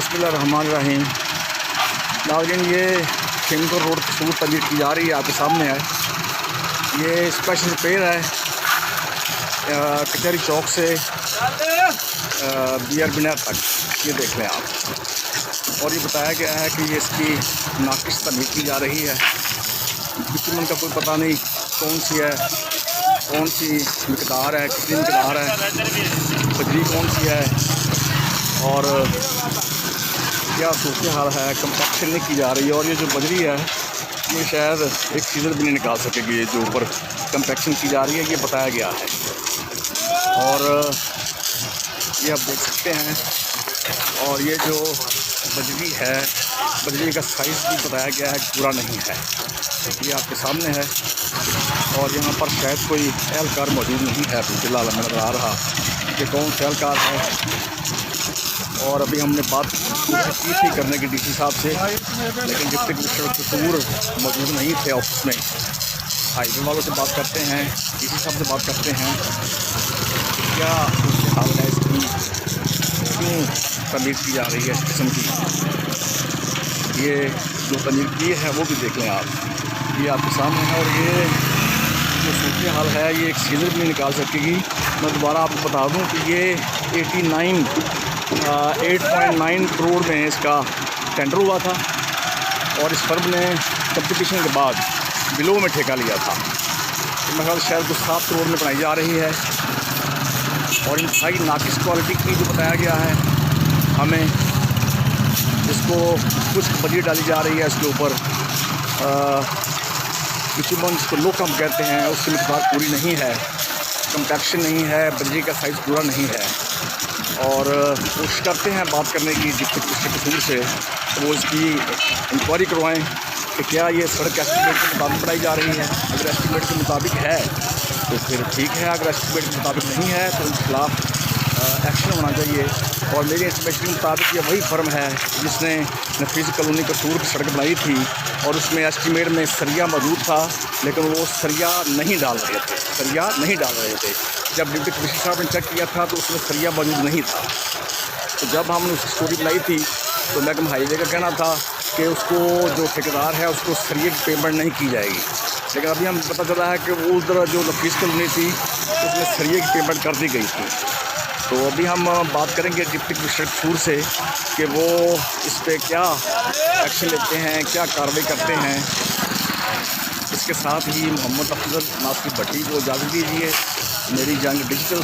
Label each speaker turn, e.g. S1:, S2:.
S1: बिस्मिल्लाहिर्रहमानिर्रहीम। नाज़रीन, ये खिमको रोड कसूर तमीर की जा रही है, आपके सामने है। ये स्पेशल रिपेयर है कचहरी चौक से बियर बिनर तक, ये देख लें आप। और ये बताया गया है कि ये इसकी नाकिस तमीर की जा रही है। बिटुमन का कोई पता नहीं कौन सी है, कौन सी मिकदार है, कितनी मिकदार है, बजरी कौन सी है और क्या सूरत हाल है। कंपैक्शन नहीं की जा रही है। और ये जो बजरी है ये शायद एक सीज़न भी नहीं निकाल सकेगी। ये जो ऊपर कंपैक्शन की जा रही है ये बताया गया है। और ये आप देख सकते हैं। और ये जो बजरी है, बजरी का साइज़ भी बताया गया है, पूरा नहीं है। ये आपके सामने है। और यहाँ पर शायद कोई एहलकार मौजूद नहीं है। फिलहाल हमें नज़र आ रहा कि कौन सा एहलकार है। और अभी हमने बात की थी करने की डीसी साहब से, लेकिन डिप्टी कमिश्नर कसूर मौजूद नहीं थे ऑफिस में। हाईवे वालों से बात करते हैं, डीसी साहब से बात करते हैं क्या हाल है इसकी, क्यों तमीर की जा रही है इस किस्म की। ये जो तमीर की है वो भी देख लें आप, ये आपके सामने है। और ये जो सूरत हाल है ये एक सीज़न भी नहीं निकाल सकेगी। मैं दोबारा आपको बता दूं कि ये 8.9 करोड़ में इसका टेंडर हुआ था और इस फर्म ने कंपटीशन के बाद बिलो में ठेका लिया था। तो मेरे ख्याल शायद 7 करोड़ में बनाई जा रही है। और इंतहाई नाकिस क्वालिटी की जो बताया गया है हमें, इसको कुछ बजरी डाली जा रही है इसके ऊपर। बिटुमन जिसको लोग हम कहते हैं उसकी मिकदार पूरी नहीं है, कंपैक्शन नहीं है, बजरी का साइज़ पूरा नहीं है। और कोशिश करते हैं बात करने की डिप्टी कमिश्नर कसूर से, तो वो इसकी इंक्वायरी करवाएं कि क्या ये सड़क एस्टीमेट के मुताबिक बनाई जा रही है। अगर एस्टीमेट के मुताबिक है तो फिर ठीक है, अगर एस्टीमेट के मुताबिक नहीं है तो उनके खिलाफ एक्शन होना चाहिए। और मेरी इंफॉर्मेशन के मुताबिक ये वही फर्म है जिसने नफीस कॉलोनी कसूर की सड़क बनाई थी और उसमें एस्टीमेट में सरिया मौजूद था, लेकिन वो सरिया नहीं डाल रहे थे। जब डिप्टी कमिश्नर साहब ने चेक किया था तो उसमें सरिया मौजूद नहीं था। तो जब हमने उसकी स्टोरी बनाई थी तो महकम हाईवे का कहना था कि उसको जो ठेकेदार है उसको सरिये की पेमेंट नहीं की जाएगी। लेकिन अभी हमें पता चला है कि वो उधर जो नफीस कॉलोनी थी उसमें सरिये की पेमेंट कर दी गई थी। तो अभी हम बात करेंगे डिप्टी कमिश्नर कसूर से कि वो इस पर क्या एक्शन लेते हैं, क्या कार्रवाई करते हैं। इसके साथ ही मोहम्मद अफजल नासिर भट्टी को इजाज़त दीजिए। मेरी जंग डिजिटल